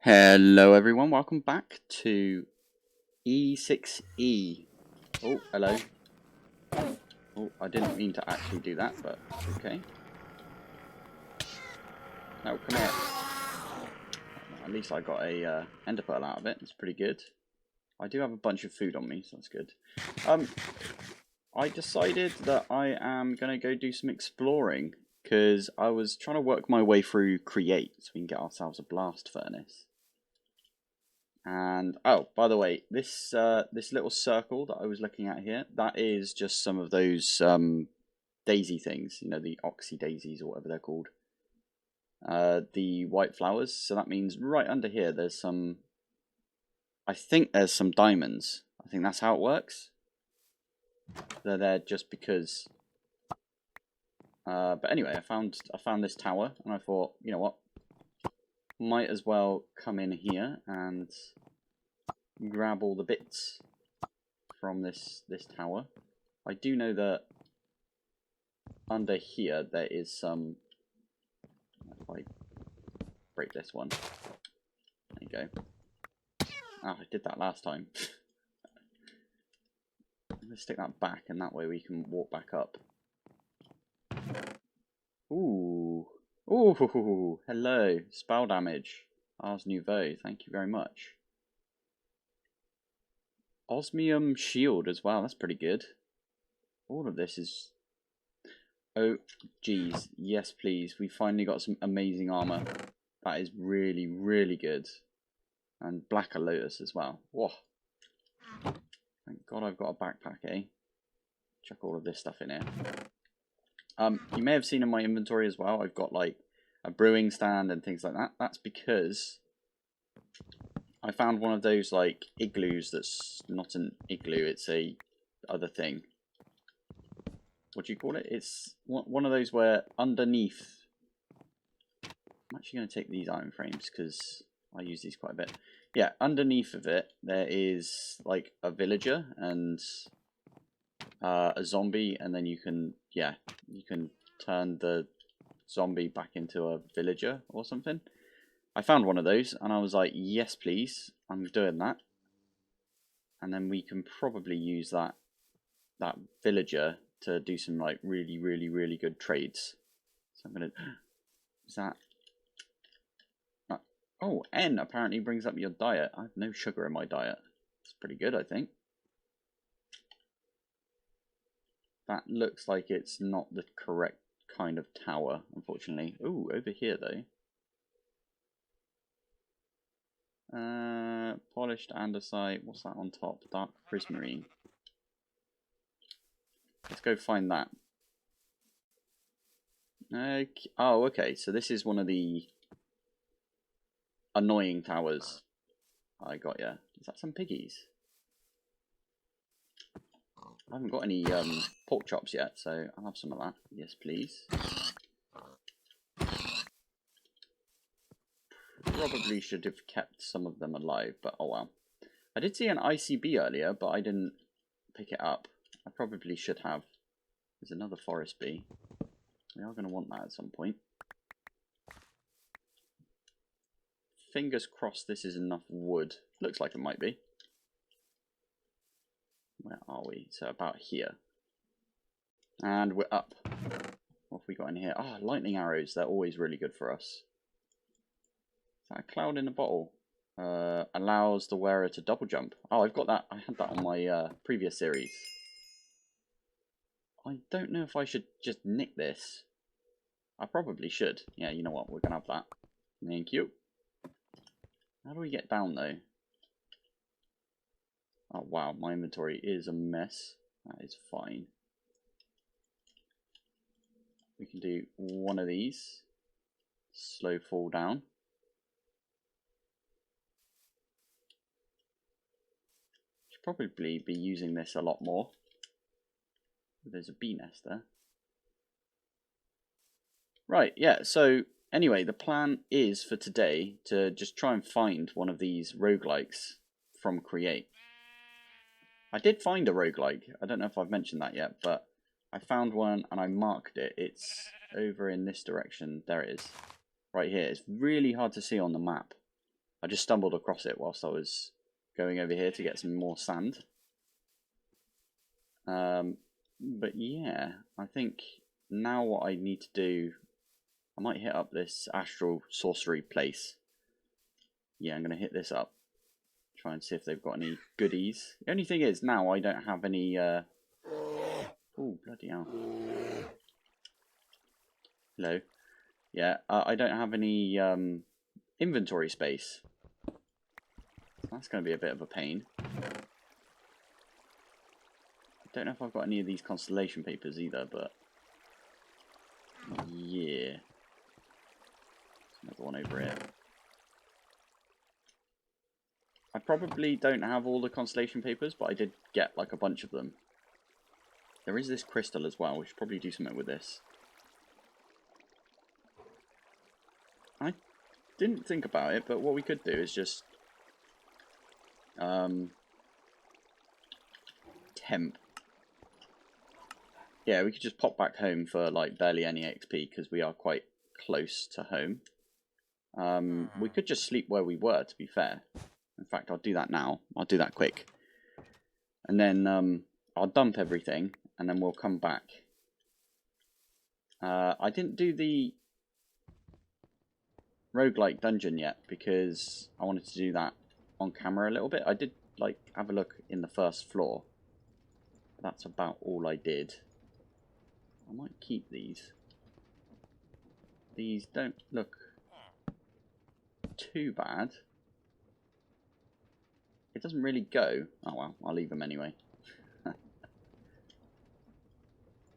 Hello everyone, welcome back to E6E. Oh, hello. Oh, I didn't mean to actually do that, but okay. No, come here. At least I got a ender pearl out of it, it's pretty good. I do have a bunch of food on me, so that's good. I decided that I am going to go do some exploring, because I was trying to work my way through Create, so we can get ourselves a blast furnace. And oh, by the way, this little circle that I was looking at here, that is just some of those daisy things, you know, the oxy daisies or whatever they're called. The white flowers. So that means right under here, there's some. I think there's some diamonds. I think that's how it works. They're there just because. But anyway, I found this tower, and I thought, you know what, might as well come in here and grab all the bits from this tower. I do know that under here there is some. If I break this one, there you go. Ah, I did that last time. Let's stick that back, and that way we can walk back up. Ooh, ooh, hello, spell damage. Ars Nouveau, thank you very much. Osmium shield as well, that's pretty good. All of this is... Oh, geez, yes please, we finally got some amazing armor. That is really, really good. And Blacker Lotus as well. Whoa. Thank God I've got a backpack, eh? Chuck all of this stuff in here. You may have seen in my inventory as well, I've got like a brewing stand and things like that. That's because I found one of those like igloos that's not an igloo, it's a other thing. What do you call it? It's one of those where underneath... I'm actually going to take these iron frames because I use these quite a bit. Yeah, underneath of it there is like a villager and a zombie, and then you can turn the zombie back into a villager or something. I found one of those and I was like, yes please, I'm doing that. And then we can probably use that villager to do some like really good trades. So I'm gonna... Is that... Oh, N apparently brings up your diet. I have no sugar in my diet. It's pretty good, I think. That looks like it's not the correct kind of tower, unfortunately. Ooh, over here though. Polished andesite. What's that on top? Dark prismarine. Let's go find that. Okay. Oh, okay. So this is one of the annoying towers. I got ya. Is that some piggies? I haven't got any pork chops yet, so I'll have some of that. Yes, please. Probably should have kept some of them alive, but oh well. I did see an ICB earlier, but I didn't pick it up. I probably should have. There's another forest bee. We are going to want that at some point. Fingers crossed this is enough wood. Looks like it might be. Where are we? So about here. And we're up. What have we got in here? Ah, oh, lightning arrows. They're always really good for us. Is that a cloud in a bottle? Allows the wearer to double jump. Oh, I've got that. I had that on my previous series. I don't know if I should just nick this. I probably should. Yeah, you know what? We're going to have that. Thank you. How do we get down, though? Oh, wow. My inventory is a mess. That is fine. We can do one of these. Slow fall down. Should probably be using this a lot more. There's a bee nest there. Right, yeah, so anyway, the plan is for today to just try and find one of these roguelikes from Create. I did find a roguelike. I don't know if I've mentioned that yet, but I found one and I marked it. It's over in this direction. There it is. Right here. It's really hard to see on the map. I just stumbled across it whilst I was going over here to get some more sand. But yeah, I think now what I need to do, I might hit up this astral sorcery place. Yeah, I'm going to hit this up. Try and see if they've got any goodies. The only thing is, now I don't have any... Oh, bloody hell. Hello. Yeah, I don't have any inventory space. That's going to be a bit of a pain. I don't know if I've got any of these constellation papers either, but... yeah. There's another one over here. I probably don't have all the constellation papers, but I did get like a bunch of them. There is this crystal as well. We should probably do something with this. I didn't think about it, but what we could do is just temp. Yeah, we could just pop back home for like barely any XP because we are quite close to home. We could just sleep where we were, to be fair. In fact, I'll do that now. I'll do that quick. And then I'll dump everything, and then we'll come back. I didn't do the roguelike dungeon yet because I wanted to do that on camera a little bit. I did like have a look in the first floor. That's about all I did. I might keep these. These don't look too bad. It doesn't really go. Oh well, I'll leave them anyway.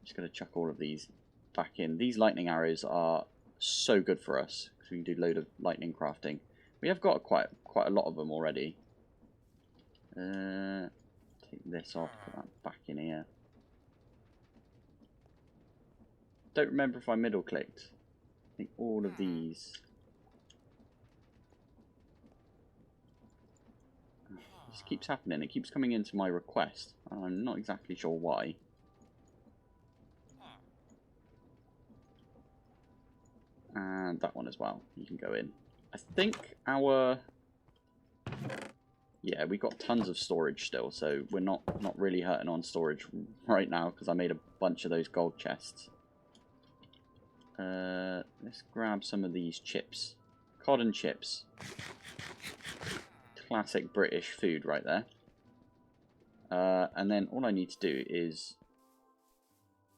Just going to chuck all of these back in. These lightning arrows are so good for us because we can do a load of lightning crafting. We have got quite a lot of them already. Take this off, put that back in here. Don't remember if I middle clicked. I think all of these. This keeps happening. It keeps coming into my request. I'm not exactly sure why. And that one as well. You can go in. I think our... yeah, we got tons of storage still, so we're not really hurting on storage right now because I made a bunch of those gold chests. Let's grab some of these chips. Cod and chips. Classic British food right there. And then all I need to do is...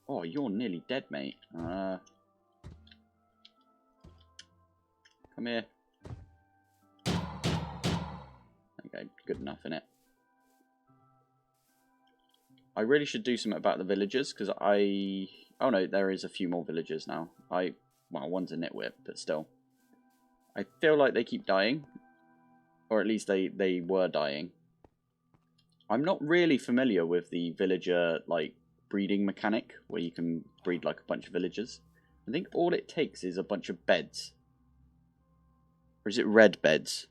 oh, you're nearly dead, mate. Come here. Okay, good enough, innit? I really should do something about the villagers, because I... oh no, there is a few more villagers now. Well, one's a nitwit, but still. I feel like they keep dying. Or at least they were dying. I'm not really familiar with the villager, like, breeding mechanic, where you can breed, like, a bunch of villagers. I think all it takes is a bunch of beds. Or is it red beds?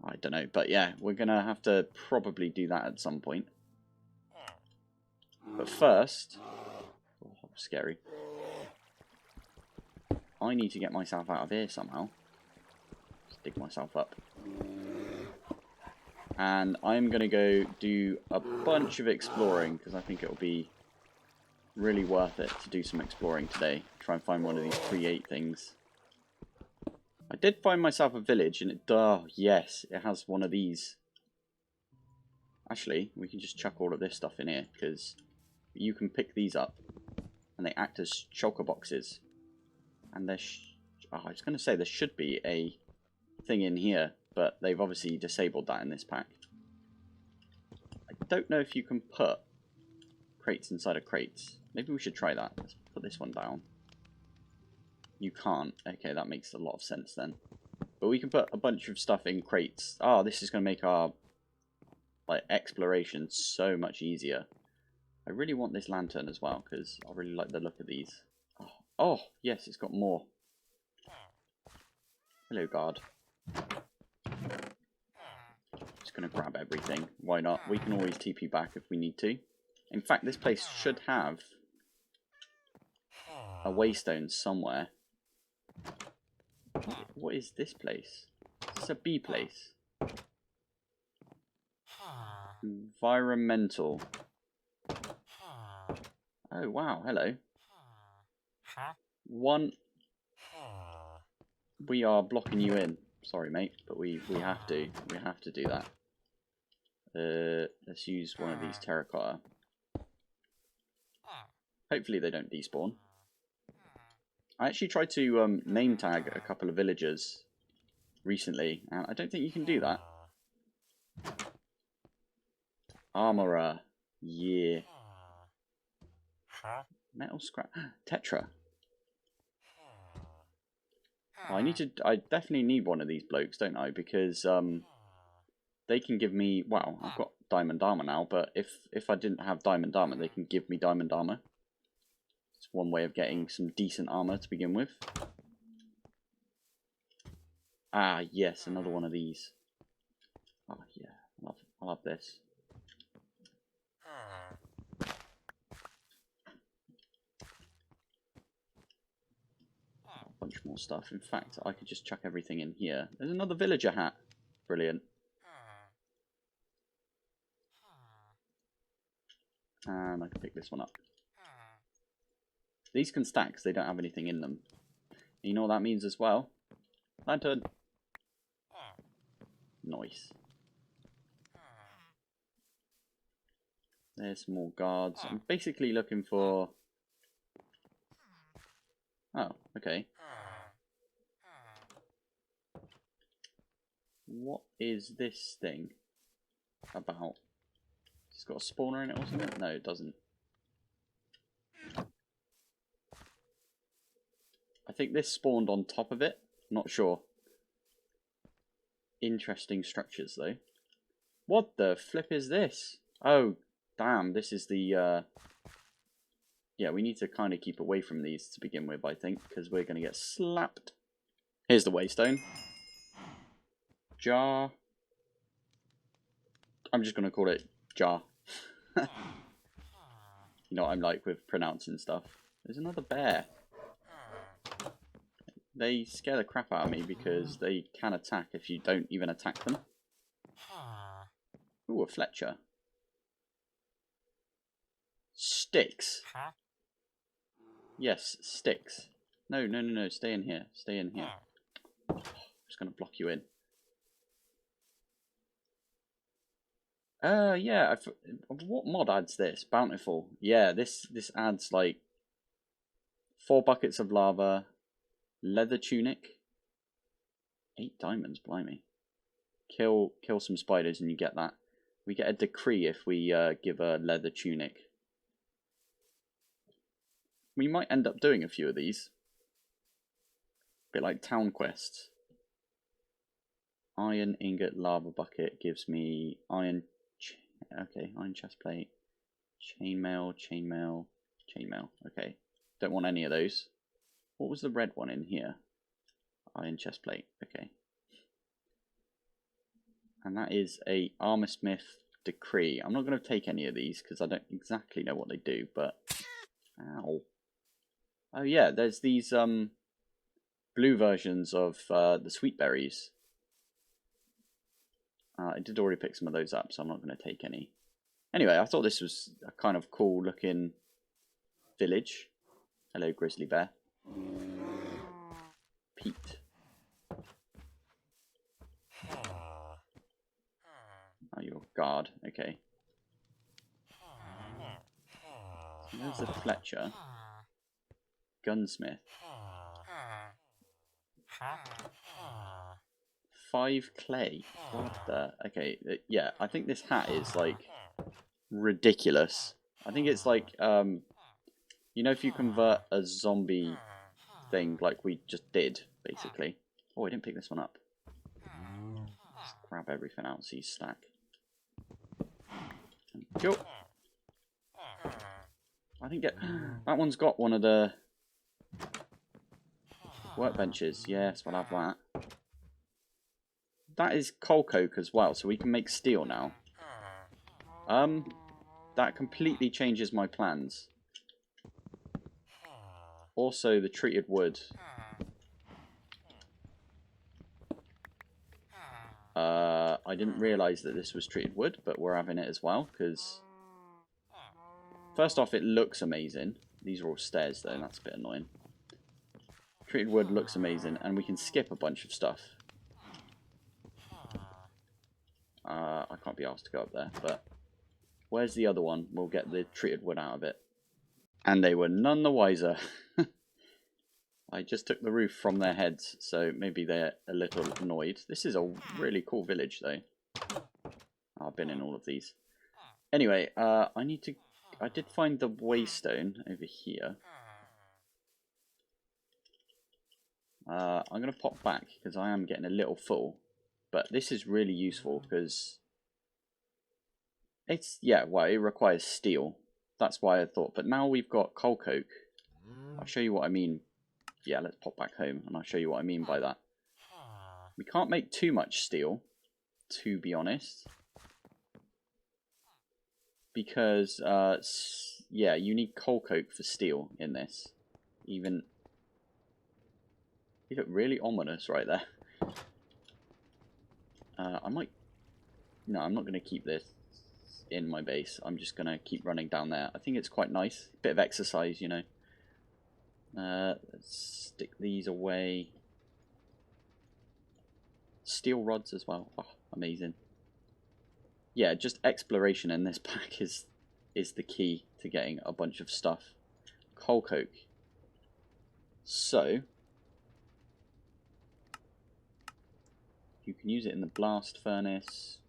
I don't know, but yeah, we're going to have to probably do that at some point. But first... oh, scary. I need to get myself out of here somehow. Just dig myself up. And I'm going to go do a bunch of exploring, because I think it'll be really worth it to do some exploring today. Try and find one of these create things. I did find myself a village, and it... oh, yes, it has one of these. Actually, we can just chuck all of this stuff in here, because you can pick these up, and they act as shulker boxes. And there's... oh, I was going to say there should be a thing in here, but they've obviously disabled that in this pack. I don't know if you can put crates inside of crates. Maybe we should try that. Let's put this one down. You can't. Okay, that makes a lot of sense then. But we can put a bunch of stuff in crates. Oh, this is going to make our like exploration so much easier. I really want this lantern as well, because I really like the look of these. Oh, yes, it's got more. Hello, guard. Just going to grab everything. Why not? We can always TP back if we need to. In fact, this place should have a waystone somewhere. What is this place? It's a B place. Environmental. Oh wow, hello. One. We are blocking you in. Sorry, mate, but we have to. We have to do that. Let's use one of these terracotta. Hopefully they don't despawn. I actually tried to name tag a couple of villagers recently, and I don't think you can do that. Armorer. Yeah. Metal scrap. Tetra. Oh, I definitely need one of these blokes, don't I? Because they can give me, well, I've got diamond armor now, but if I didn't have diamond armor, they can give me diamond armor. It's one way of getting some decent armor to begin with. Ah, yes, another one of these. Oh, yeah, I love this. A bunch more stuff. In fact, I could just chuck everything in here. There's another villager hat. Brilliant. And I can pick this one up. These can stack because they don't have anything in them. You know what that means as well? Lantern. Nice. There's some more guards. I'm basically looking for... Oh, okay. What is this thing about? It's got a spawner in it or something? No, it doesn't. I think this spawned on top of it. Not sure. Interesting structures, though. What the flip is this? Oh, damn. This is the... Yeah, we need to kind of keep away from these to begin with, I think, because we're going to get slapped. Here's the waystone. Jar. I'm just going to call it jar. You know what I'm like with pronouncing stuff. There's another bear. They scare the crap out of me because they can attack if you don't even attack them. Ooh, a Fletcher. Sticks. Yes, sticks. No, no, no, no. Stay in here. Stay in here. I'm just going to block you in. Yeah. What mod adds this? Bountiful. Yeah, this adds like 4 buckets of lava, leather tunic, 8 diamonds. Blimey. Kill some spiders and you get that. We get a decree if we give a leather tunic. We might end up doing a few of these. A bit like town quests. Iron ingot lava bucket gives me iron. Okay, iron chest plate, chainmail, chainmail, chainmail. Okay, don't want any of those. What was the red one in here? Iron chest plate. Okay, and that is a armorsmith decree. I'm not going to take any of these because I don't exactly know what they do. But ow. Oh yeah, there's these blue versions of the sweet berries. I did already pick some of those up, so I'm not going to take any. Anyway, I thought this was a kind of cool looking village. Hello, grizzly bear. Pete. Oh, you're a guard. Okay. So there's the Fletcher. Gunsmith. 5 clay. What the? Okay, yeah, I think this hat is like ridiculous. I think it's like, you know, if you convert a zombie thing like we just did, basically. Oh, I didn't pick this one up. Let's grab everything out, see stack. Go. I didn't get. That one's got one of the workbenches. Yes, we'll have that. That is coal coke as well, so we can make steel now. That completely changes my plans. Also, the treated wood. I didn't realise that this was treated wood, but we're having it as well, because first off, it looks amazing. These are all stairs, though, and that's a bit annoying. Treated wood looks amazing, and we can skip a bunch of stuff. I can't be asked to go up there, but where's the other one? We'll get the treated wood out of it. And they were none the wiser. I just took the roof from their heads, so maybe they're a little annoyed. This is a really cool village, though. I've been in all of these. Anyway, I did find the waystone over here. I'm going to pop back because I am getting a little full. But this is really useful because it's, yeah, well, it requires steel. That's why I thought. But now we've got coal coke. I'll show you what I mean. Yeah, let's pop back home and I'll show you what I mean by that. We can't make too much steel, to be honest. Because, yeah, you need coal coke for steel in this. Even... You look really ominous right there. I might... No, I'm not going to keep this in my base. I'm just going to keep running down there. I think it's quite nice. Bit of exercise, you know. Let's stick these away. Steel rods as well. Oh, amazing. Yeah, just exploration in this pack is the key to getting a bunch of stuff. Coal coke. So, you can use it in the blast furnace.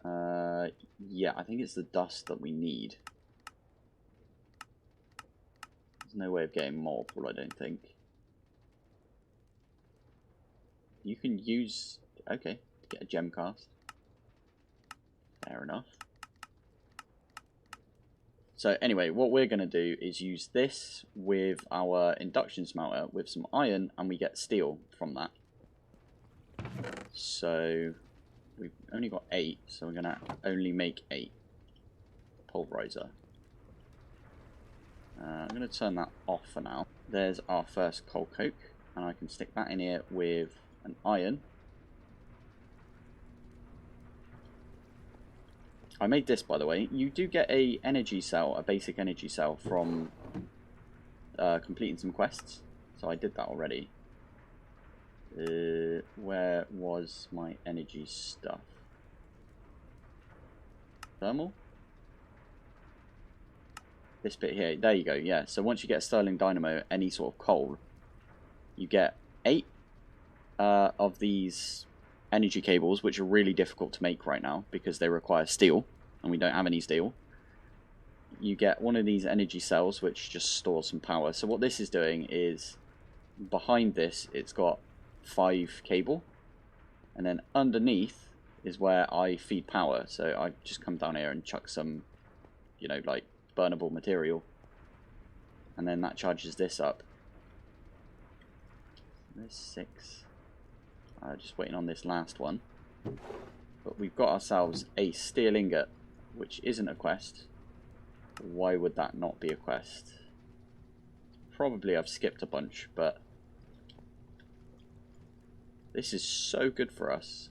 Yeah, I think it's the dust that we need. There's no way of getting multiple, I don't think. You can use... Okay, get a gem cast. Fair enough. So anyway, what we're going to do is use this with our induction smelter with some iron, and we get steel from that. So we've only got 8, so we're going to only make 8. Pulverizer. I'm going to turn that off for now. There's our first coal coke, and I can stick that in here with an iron. I made this, by the way. You do get a energy cell, a basic energy cell from completing some quests. So I did that already. Where was my energy stuff? Thermal? This bit here. There you go, yeah. So once you get Sterling Dynamo, any sort of coal, you get 8 of these energy cables, which are really difficult to make right now because they require steel, and we don't have any steel. You get one of these energy cells, which just stores some power. So what this is doing is, behind this, it's got 5 cable, and then underneath is where I feed power. So I just come down here and chuck some, you know, like burnable material, and then that charges this up. There's 6. Just waiting on this last one. But we've got ourselves a steel ingot, which isn't a quest. Why would that not be a quest? Probably I've skipped a bunch, but this is so good for us.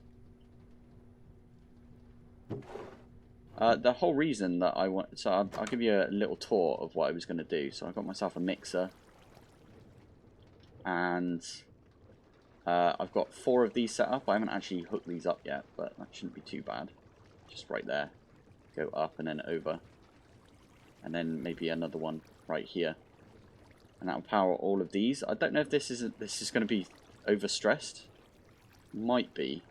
The whole reason that I want... So I'll give you a little tour of what I was going to do. So I got myself a mixer. And I've got 4 of these set up. I haven't actually hooked these up yet, but that shouldn't be too bad. Just right there. Go up and then over. And then maybe another one right here. And that will power all of these. I don't know if this is going to be overstressed. Might be.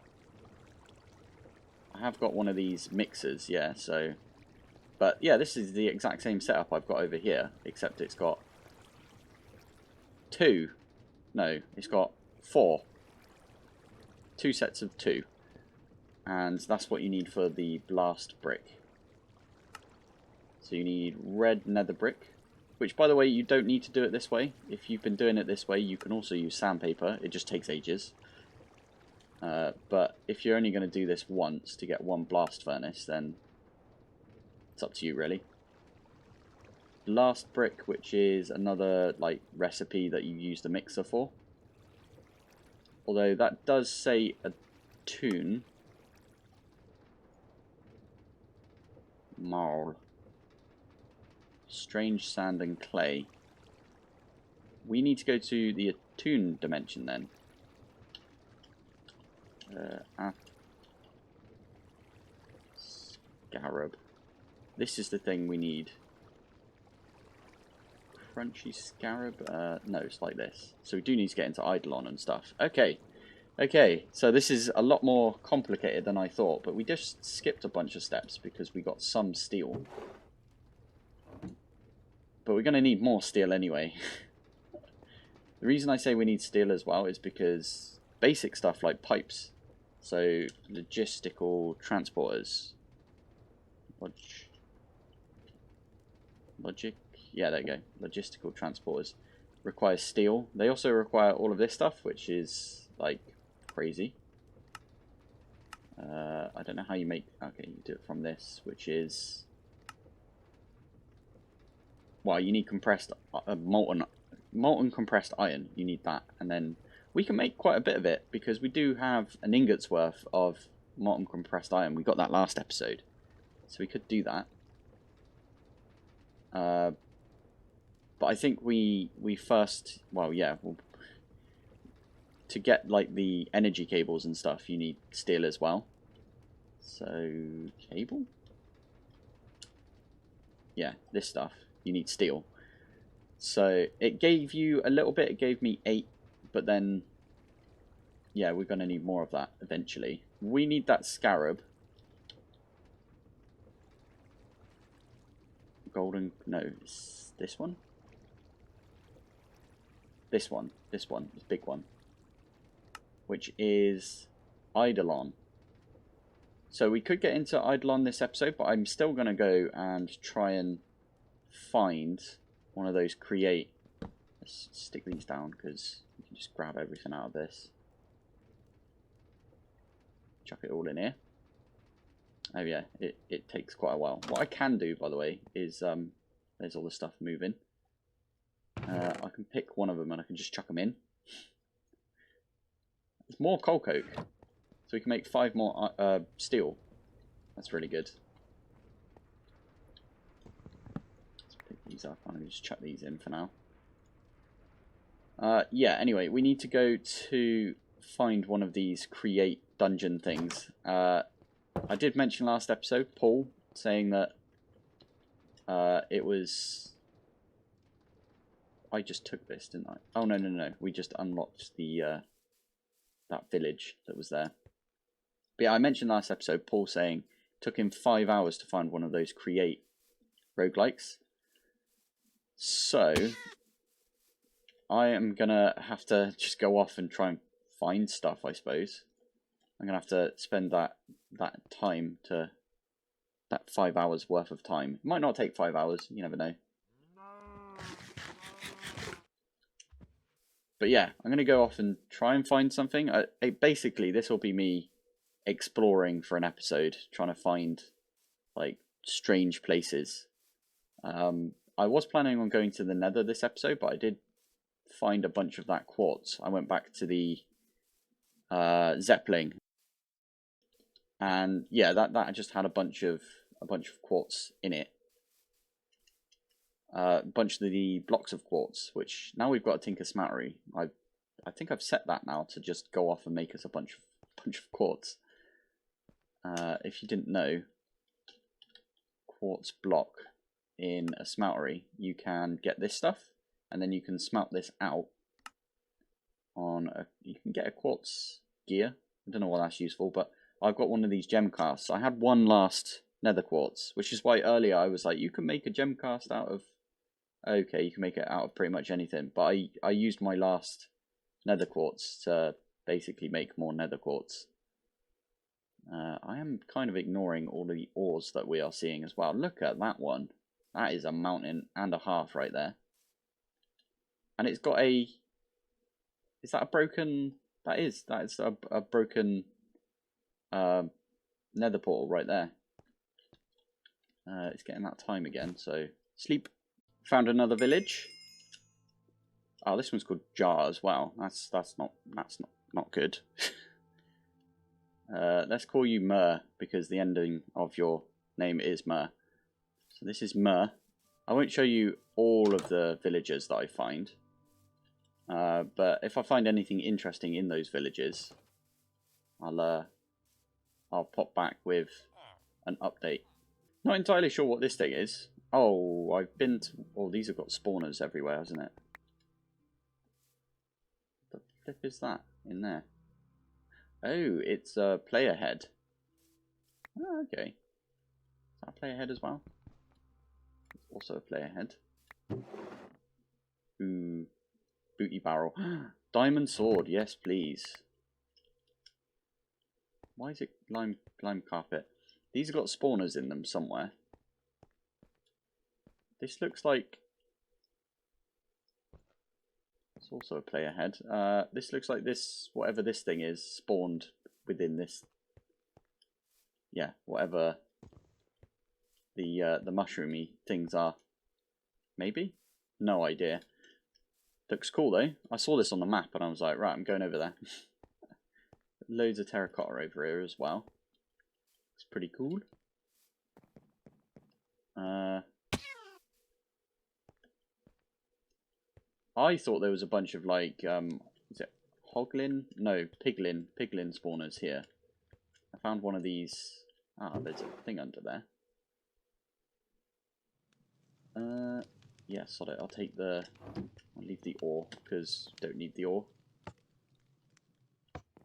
I have got one of these mixers, yeah, so... But, yeah, this is the exact same setup I've got over here, except it's got 2. No, it's got 4. 2 sets of 2. And that's what you need for the blast brick. So you need red nether brick, which, by the way, you don't need to do it this way. If you've been doing it this way, you can also use sandpaper. It just takes ages. But if you're only going to do this once to get 1 blast furnace, then it's up to you, really. Blast brick, which is another like recipe that you use the mixer for. Although that does say a tune. Marl. Strange sand and clay. We need to go to the Attune dimension then. Scarab. This is the thing we need. Crunchy scarab? No, it's like this. So we do need to get into Eidolon and stuff. Okay. Okay, so this is a lot more complicated than I thought, but we just skipped a bunch of steps because we got some steel. But we're going to need more steel anyway. The reason I say we need steel as well is because basic stuff like pipes, so logistical transporters, logic, yeah, there you go, logistical transporters require steel. They also require all of this stuff, which is like crazy. I don't know how you make, okay, you do it from this, which is, well, you need compressed, molten compressed iron, you need that, and then we can make quite a bit of it because we do have an ingot's worth of molten compressed iron. We got that last episode, so we could do that. But I think we first, well, yeah, to get like the energy cables and stuff, you need steel as well. So cable, yeah, this stuff you need steel. So it gave you a little bit. It gave me 8, but then, yeah, we're going to need more of that eventually. We need that scarab. Golden, no, it's this one. This one, this big one. Which is Eidolon. So we could get into Eidolon this episode, but I'm still going to go and try and find one of those create. Let's stick these down because you can just grab everything out of this. Chuck it all in here. Oh yeah, it takes quite a while. What I can do, by the way, is there's all the stuff moving. I can pick one of them and I can just chuck them in. There's more coal coke, so we can make 5 more steel. That's really good. Let's pick these up. I'm gonna just chuck these in for now. Yeah. Anyway, we need to go to find one of these create dungeon things. I did mention last episode, Paul, saying that it was... I just took this, didn't I? Oh, no, no, no. We just unlocked the that village that was there. But yeah, I mentioned last episode, Paul saying it took him 5 hours to find one of those create roguelikes. So, I am going to have to just go off and try and find stuff, I suppose. I'm going to have to spend that time to... that 5 hours worth of time. It might not take 5 hours, you never know. But yeah, I'm going to go off and try and find something. Basically, this will be me exploring for an episode, trying to find like strange places. I was planning on going to the Nether this episode, but I did find a bunch of that quartz. I went back to the Zeppelin, and yeah, that just had a bunch of quartz in it. A bunch of the blocks of quartz, which now we've got a Tinker Smattery. I think I've set that now to just go off and make us a bunch of quartz. If you didn't know, quartz block in a smeltery, you can get this stuff, and then you can smelt this out on a... you can get a quartz gear. I don't know what that's useful, but I've got one of these gem casts. I had one last nether quartz, which is why earlier I was like, you can make a gem cast out of... okay, you can make it out of pretty much anything, but I used my last nether quartz to basically make more nether quartz. I am kind of ignoring all of the ores that we are seeing as well. Look at that one. That is a mountain and a half right there. And it's got a... is that a broken... that is a broken nether portal right there. It's getting that time again, so sleep. Found another village. Oh, this one's called Jar as well. That's not good. Let's call you Mer because the ending of your name is Mer. So this is Myrrh. I won't show you all of the villagers that I find. But if I find anything interesting in those villages, I'll pop back with an update. Not entirely sure what this thing is. Oh, I've been to... Oh, these have got spawners everywhere, hasn't it? What the flip is that in there? Oh, it's a player head. Oh, okay. Is that a player head as well? It's also a player head. Ooh. Booty barrel. Diamond sword, yes please. Why is it lime carpet? These have got spawners in them somewhere. This looks like... It's also a player head. This looks like this, whatever this thing is, spawned within this. Yeah, whatever the mushroomy things are. Maybe? No idea. Looks cool though. I saw this on the map and I was like, right, I'm going over there. Loads of terracotta over here as well. It's pretty cool. I thought there was a bunch of like, is it hoglin? No, piglin spawners here. I found one of these. Ah, there's a thing under there. Yeah, sod it. I'll leave the ore because don't need the ore.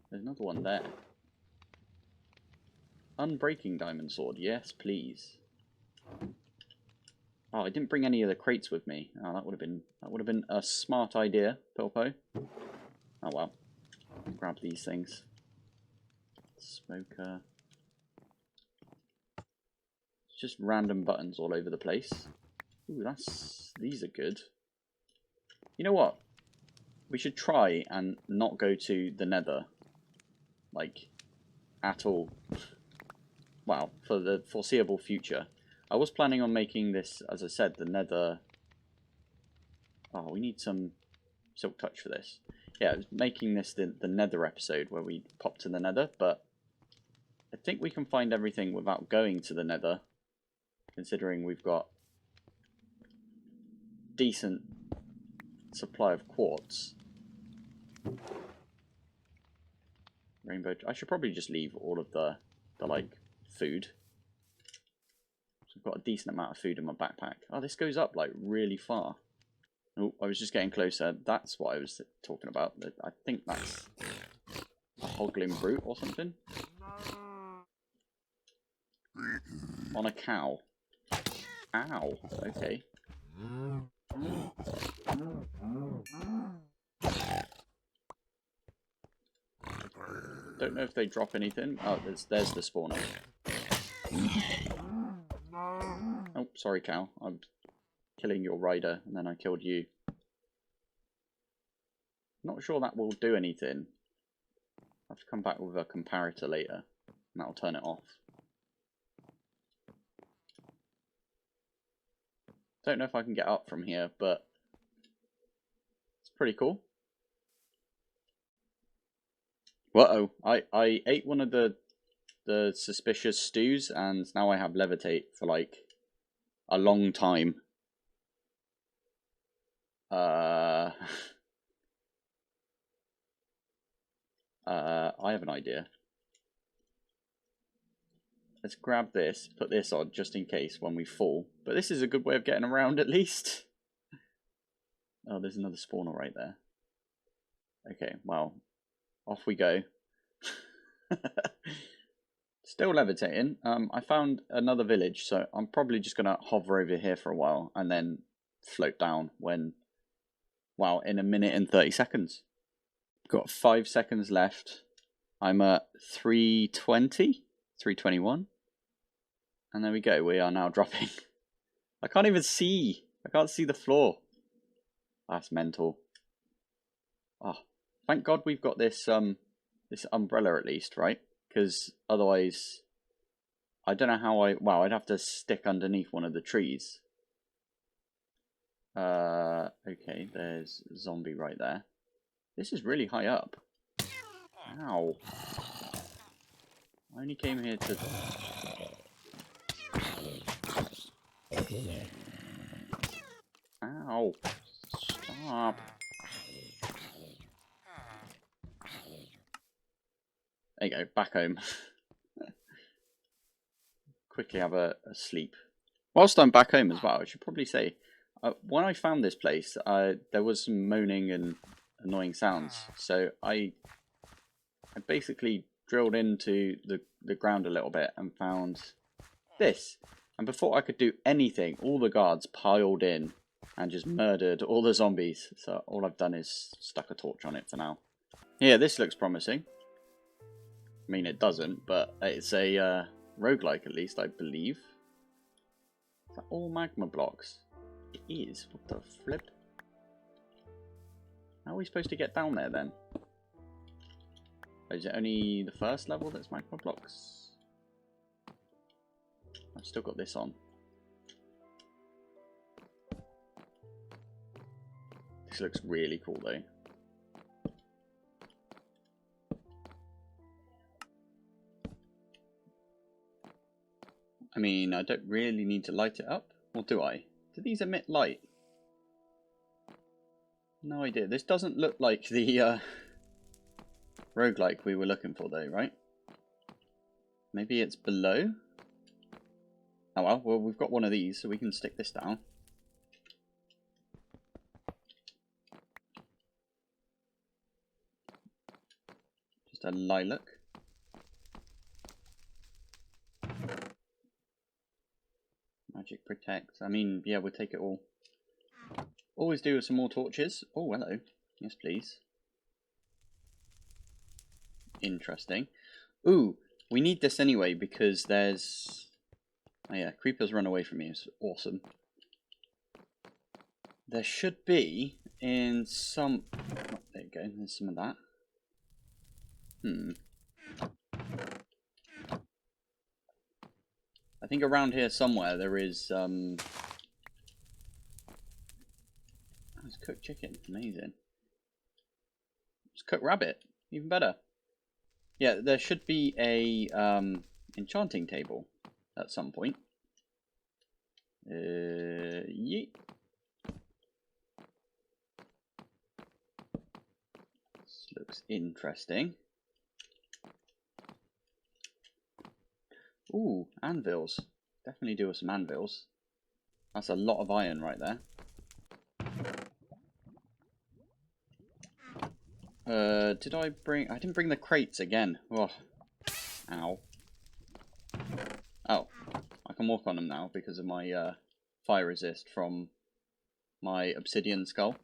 There's another one there. Unbreaking diamond sword, yes, please. Oh, I didn't bring any of the crates with me. Oh, that would have been a smart idea, Pilpoh. Oh well. Grab these things. Smoker. It's just random buttons all over the place. Ooh, these are good. You know what? We should try and not go to the Nether. Like, at all. Well, for the foreseeable future. I was planning on making this, as I said, the Nether... Oh, we need some Silk Touch for this. Yeah, I was making this the Nether episode where we pop to the Nether, but I think we can find everything without going to the Nether, considering we've got decent supply of quartz. Rainbow... I should probably just leave all of the like, food. So I've got a decent amount of food in my backpack. Oh, this goes up, like, really far. Oh, I was just getting closer. That's what I was talking about. I think that's a hoglin brute or something. On a cow. Ow. Okay. Don't know if they drop anything. Oh, there's the spawner. Oh, sorry, cow. I'm killing your rider, and then I killed you. Not sure that will do anything. I'll have to come back with a comparator later, and that'll turn it off. Don't know if I can get up from here, but it's pretty cool. Uh-oh, I ate one of the suspicious stews, and now I have levitate for like a long time. I have an idea. Let's grab this, put this on just in case when we fall. But this is a good way of getting around at least. Oh, there's another spawner right there. Okay, well, off we go. Still levitating. I found another village, so I'm probably just going to hover over here for a while and then float down when, wow, in a minute and 30 seconds. Got 5 seconds left. I'm at 320, 321. And there we go, we are now dropping. I can't even see. I can't see the floor. That's mental. Oh, thank God we've got this this umbrella at least, right? Because otherwise, I don't know how wow, I'd have to stick underneath one of the trees. Okay, there's a zombie right there. This is really high up. Ow. I only came here to... Ow. Stop. There you go, back home. Quickly have a sleep. Whilst I'm back home as well, I should probably say, when I found this place, there was some moaning and annoying sounds. So I basically drilled into the ground a little bit and found this. And before I could do anything, all the guards piled in and just murdered all the zombies. So all I've done is stuck a torch on it for now. Yeah, this looks promising. I mean, it doesn't, but it's a roguelike at least, I believe. Is that all magma blocks? It is. What the flip? How are we supposed to get down there then? Is it only the first level that's magma blocks? I've still got this on. This looks really cool though. I mean, I don't really need to light it up, or do I? Do these emit light? No idea. This doesn't look like the roguelike we were looking for though, right? Maybe it's below? Oh well, we've got one of these, so we can stick this down. Just a lilac. Magic protect. I mean, yeah, we'll take it all. Always do with some more torches. Oh, hello. Yes, please. Interesting. Ooh, we need this anyway because there's... Oh yeah, creepers run away from me. It's awesome. There should be in some... Oh, there you go. There's some of that. I think around here somewhere there is... It's cooked chicken. Amazing. It's cooked rabbit. Even better. Yeah, there should be a enchanting table at some point. Yeet. This looks interesting. Ooh, anvils. Definitely do with some anvils. That's a lot of iron right there. Did I bring... I didn't bring the crates again. Oh. Ow. Oh. I can walk on them now because of my fire resist from my obsidian skull.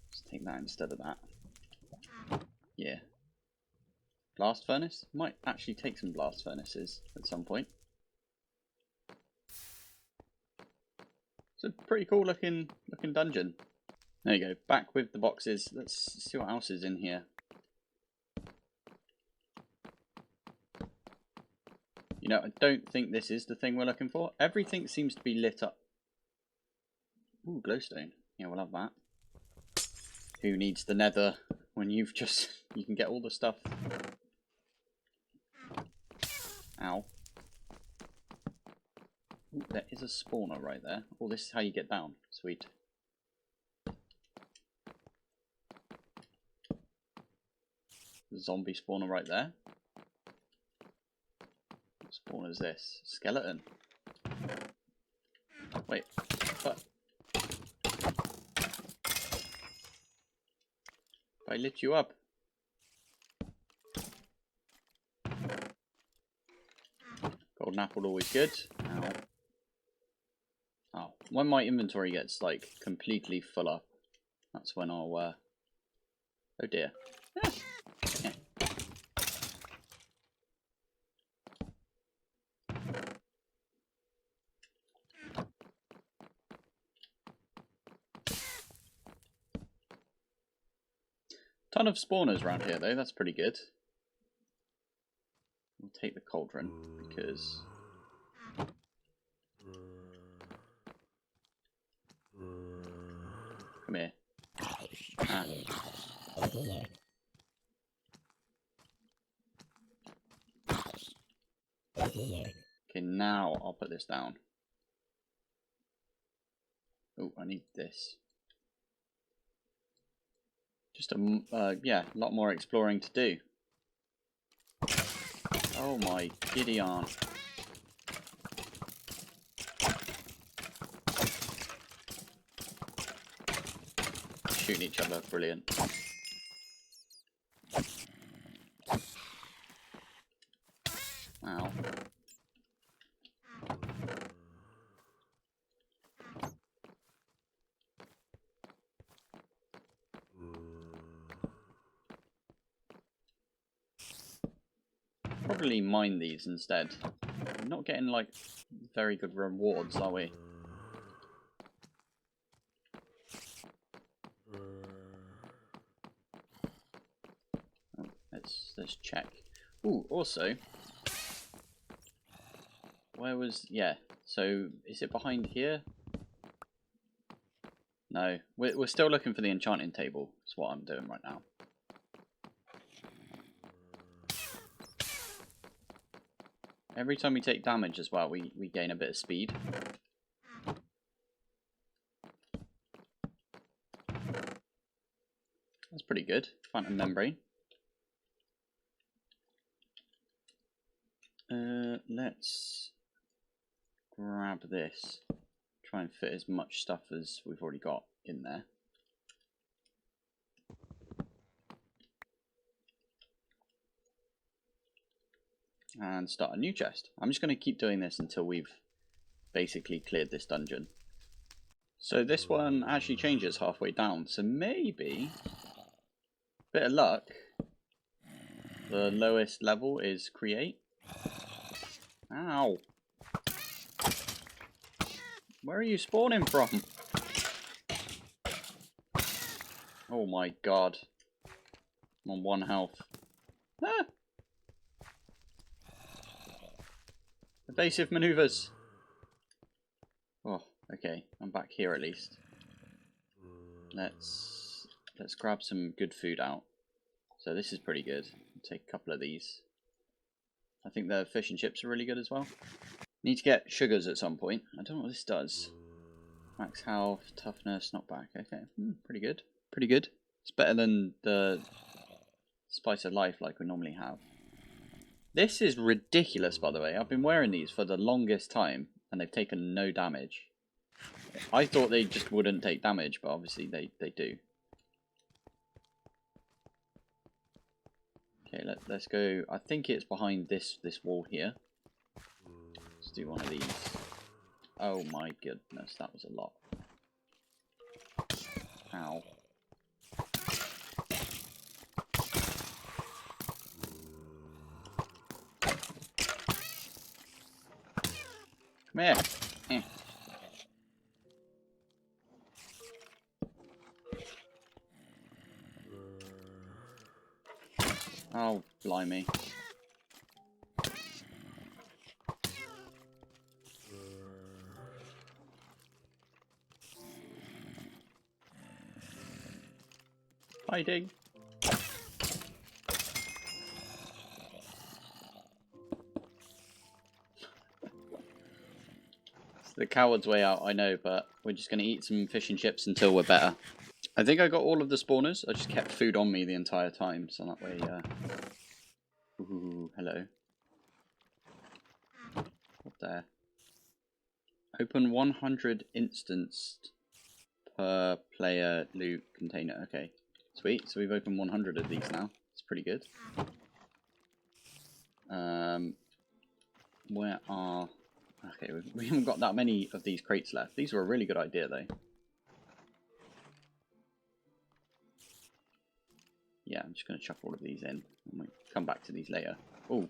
Let's take that instead of that. Yeah. Blast furnace? Might actually take some blast furnaces at some point. It's a pretty cool looking dungeon. There you go, back with the boxes. Let's see what else is in here. You know, I don't think this is the thing we're looking for. Everything seems to be lit up. Ooh, glowstone. Yeah, we'll have that. Who needs the nether when you've just... You can get all the stuff. Ow. Ooh, there is a spawner right there. Oh, this is how you get down. Sweet. Zombie spawner right there. What spawner is this? Skeleton. Wait, but if I lift you up. Golden apple always good. Ow. Oh, when my inventory gets like completely full up, that's when I'll oh dear. Yeah. Ton of spawners around here though, that's pretty good. We'll take the cauldron because come here. Ah. Okay, now I'll put this down. Oh, I need this. Just yeah, a lot more exploring to do. Oh my giddy aunt. Shooting each other, brilliant. Ow. Probably mine these instead. We're not getting like very good rewards, are we? Oh, let's check. Ooh, also, where was, yeah, so is it behind here? No, we're still looking for the enchanting table. That's what I'm doing right now. Every time we take damage as well, we gain a bit of speed. That's pretty good. Phantom membrane. Let's grab this. Try and fit as much stuff as we've already got in there. And start a new chest. I'm just going to keep doing this until we've basically cleared this dungeon. So this one actually changes halfway down, so maybe, bit of luck, the lowest level is create. Ow! Where are you spawning from? Oh my god. I'm on 1 health. Ah! Evasive maneuvers. Oh, okay. I'm back here at least. Let's grab some good food out. So this is pretty good. I'll take a couple of these. I think the fish and chips are really good as well. Need to get sugars at some point. I don't know what this does. Max health, toughness, not back. Okay, pretty good. Pretty good. It's better than the spice of life like we normally have. This is ridiculous, by the way. I've been wearing these for the longest time, and they've taken no damage. I thought they just wouldn't take damage, but obviously they do. Okay, let's go. I think it's behind this wall here. Let's do one of these. Oh my goodness, that was a lot. Ow. Come here. Eh. Oh, blimey. Hiding. It's the coward's way out, I know, but we're just going to eat some fish and chips until we're better. I think I got all of the spawners. I just kept food on me the entire time, so that way, Ooh, hello. What there? Open 100 instanced per player loot container. Okay, sweet. So we've opened 100 of these now. It's pretty good. Where are... Okay, we haven't got that many of these crates left. These were a really good idea, though. Yeah, I'm just going to chuck all of these in. And we'll come back to these later. Oh.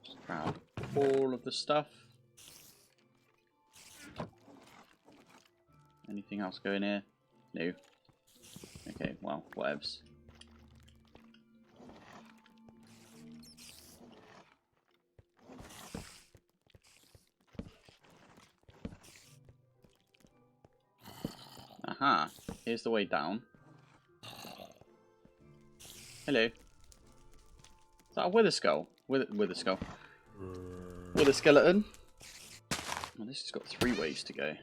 Just grab all of the stuff. Anything else going here? No. Okay, well, whatevs. Aha, here's the way down. Hello. Is that a wither skull? Wither skull. Wither skeleton. Well, this has got 3 ways to go.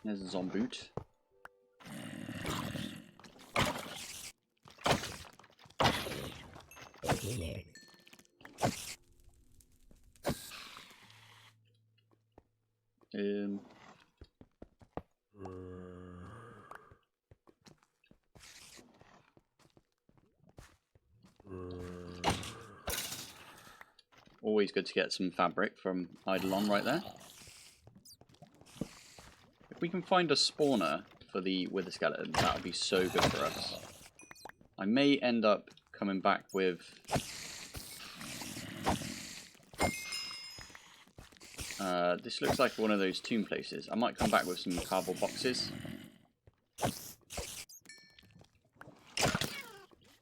There's a zomboot. Always good to get some fabric from Eidolon right there. If we can find a spawner for the wither skeleton, that would be so good for us. I may end up coming back with this looks like one of those tomb places. I might come back with some cardboard boxes.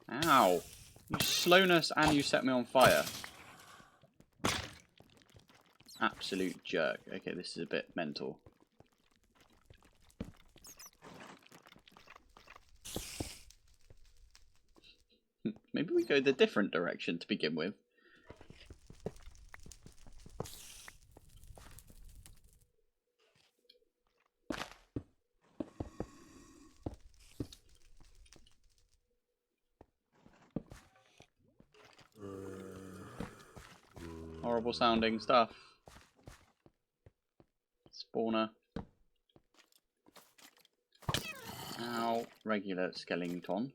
Ow! You slowness and you set me on fire. Absolute jerk. Okay, this is a bit mental. Maybe we go the different direction to begin with. Horrible sounding stuff. Spawner. Ow. Regular skeleton.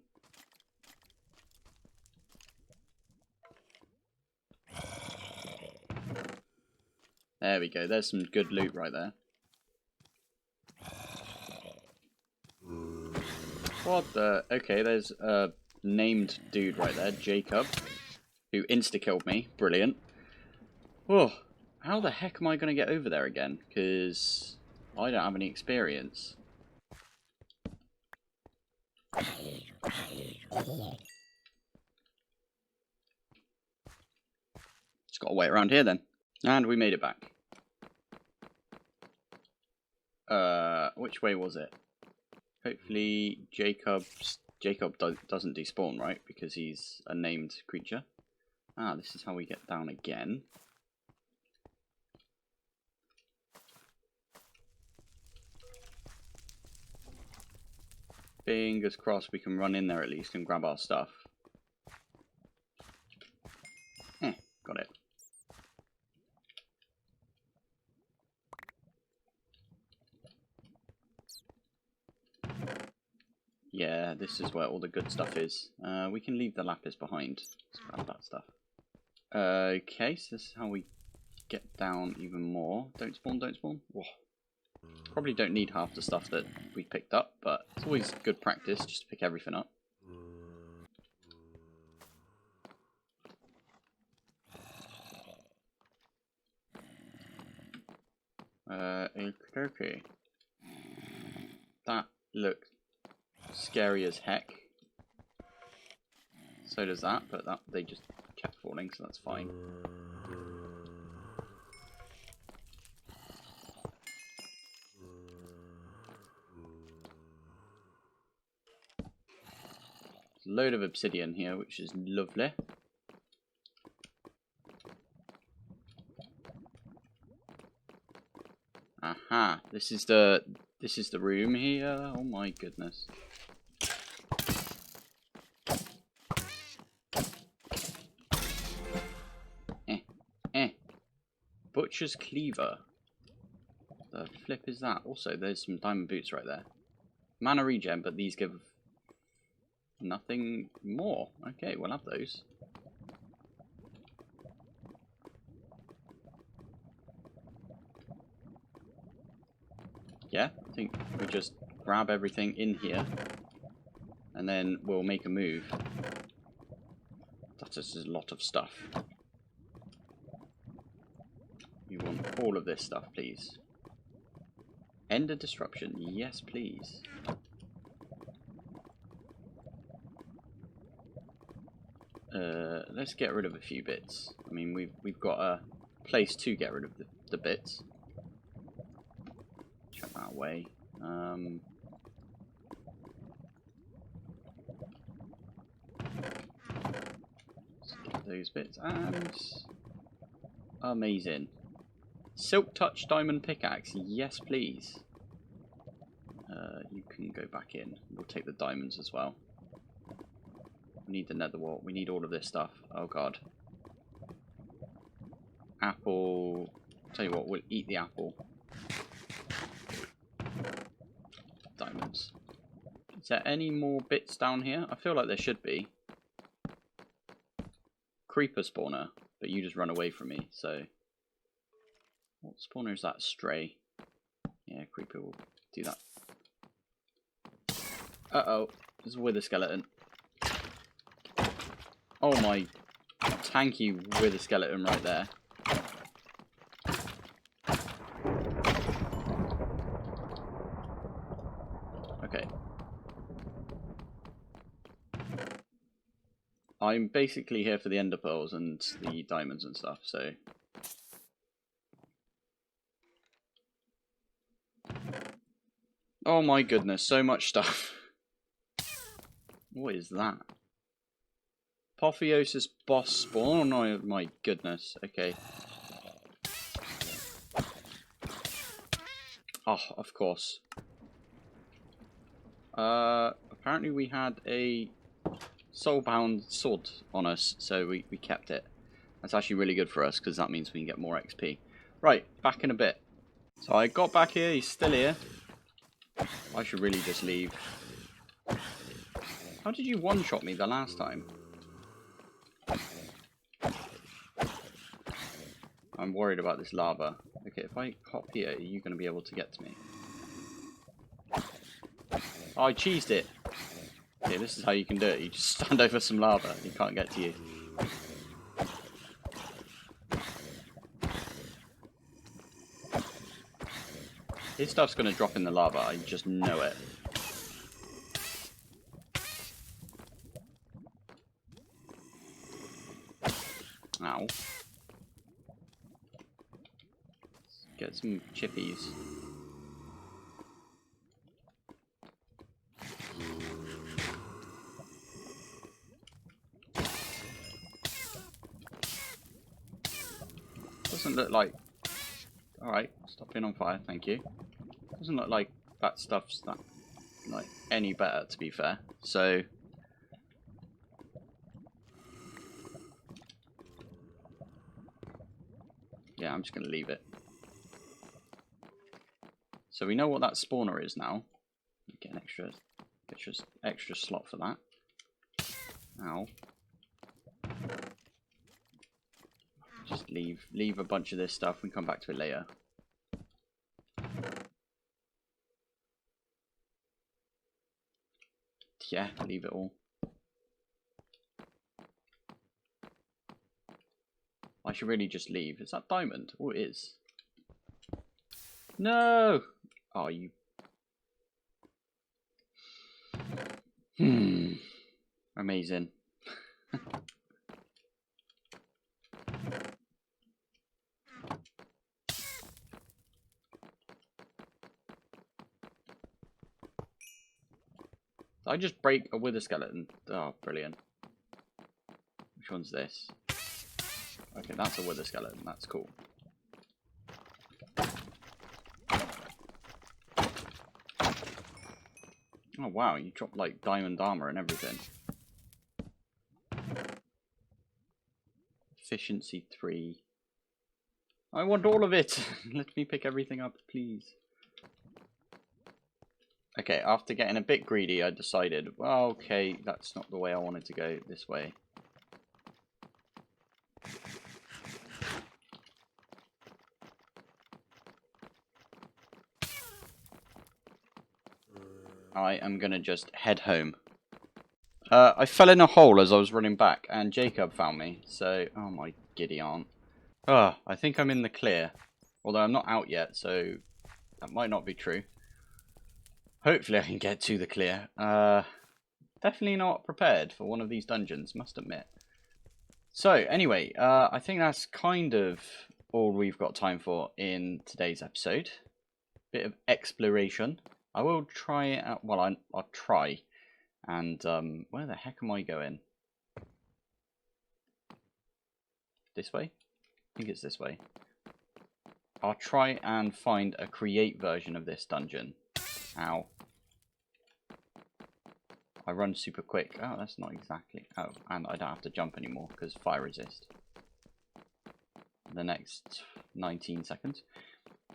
There we go. There's some good loot right there. What the? Okay, there's a named dude right there, Jacob, who insta-killed me. Brilliant. Oh, how the heck am I going to get over there again? Because I don't have any experience. Just got to wait around here then. And we made it back. Which way was it? Hopefully Jacob doesn't despawn, right? Because he's a named creature. Ah, this is how we get down again. Fingers crossed we can run in there at least and grab our stuff. Got it. Yeah, this is where all the good stuff is. We can leave the lapis behind. Let's grab that stuff. Okay, so this is how we get down even more. Don't spawn, don't spawn. Whoa. Probably don't need half the stuff that we picked up, but it's always good practice just to pick everything up. Okay. That looks scary as heck. So does that, but they just kept falling, so that's fine. There's a load of obsidian here, which is lovely. Aha, this is the room here. Oh my goodness. Butcher's cleaver. The flip is that? Also, there's some diamond boots right there. Mana regen, but these give nothing more. Okay, we'll have those. Yeah, I think we just grab everything in here and then we'll make a move. That is a lot of stuff. You want all of this stuff, please. End of disruption, yes please. Let's get rid of a few bits. I mean, we've got a place to get rid of the bits. Chuck that away. those bits. And amazing. Silk Touch Diamond Pickaxe. Yes, please. You can go back in. We'll take the diamonds as well. We need the nether wart. We need all of this stuff. Oh, God. Apple. Tell you what, we'll eat the apple. Diamonds. Is there any more bits down here? I feel like there should be. Creeper spawner, but you just run away from me, so... What spawner is that? Stray. Yeah, creeper will do that. Uh-oh. There's a wither skeleton. Oh my... Tanky wither skeleton right there. Okay. I'm basically here for the ender pearls and the diamonds and stuff, so... Oh my goodness, so much stuff. What is that? Apotheosis boss spawn? Oh my goodness, okay. Oh, of course. Apparently we had a soulbound sword on us, so we kept it. That's actually really good for us, because that means we can get more XP. Right, back in a bit. So I got back here, he's still here. I should really just leave. How did you one-shot me the last time? I'm worried about this lava. Okay, if I hop here, are you going to be able to get to me? Oh, I cheesed it. Okay, this is how you can do it. You just stand over some lava. He can't get to you. His stuff's going to drop in the lava. I just know it. Ow. Get some chippies. Doesn't look like... Alright, stop being on fire, thank you. Doesn't look like that stuff's that like any better, to be fair. So... Yeah, I'm just going to leave it. So we know what that spawner is now. Get an extra slot for that. Ow. Just leave a bunch of this stuff and come back to it later. Yeah, leave it all. I should really just leave. Is that diamond? Oh, it is. No! Oh, you... Amazing. Did I just break a wither skeleton? Oh, brilliant. Which one's this? Okay, that's a wither skeleton. That's cool. Oh, wow. You dropped, like, diamond armor and everything. Efficiency 3. I want all of it. Let me pick everything up, please. Okay, after getting a bit greedy, I decided, well, okay, that's not the way I wanted to go, this way. I am going to just head home. I fell in a hole as I was running back, and Jacob found me, so, oh my giddy aunt. I think I'm in the clear, although I'm not out yet, so that might not be true. Hopefully I can get to the clear. Definitely not prepared for one of these dungeons, must admit. So, anyway, I think that's kind of all we've got time for in today's episode. Bit of exploration. I will try it out, well, I'll try. And, where the heck am I going? this way? I think it's this way. I'll try and find a create version of this dungeon. Ow. I run super quick. Oh, that's not exactly... Oh, and I don't have to jump anymore because fire resist. The next 19 seconds.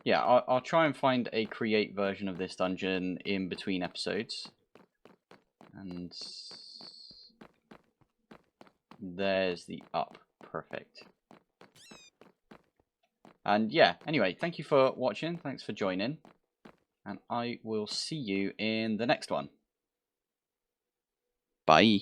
Yeah, I'll try and find a create version of this dungeon in between episodes. And there's the up. Perfect. And yeah, anyway, thank you for watching. Thanks for joining. And I will see you in the next one. Bye.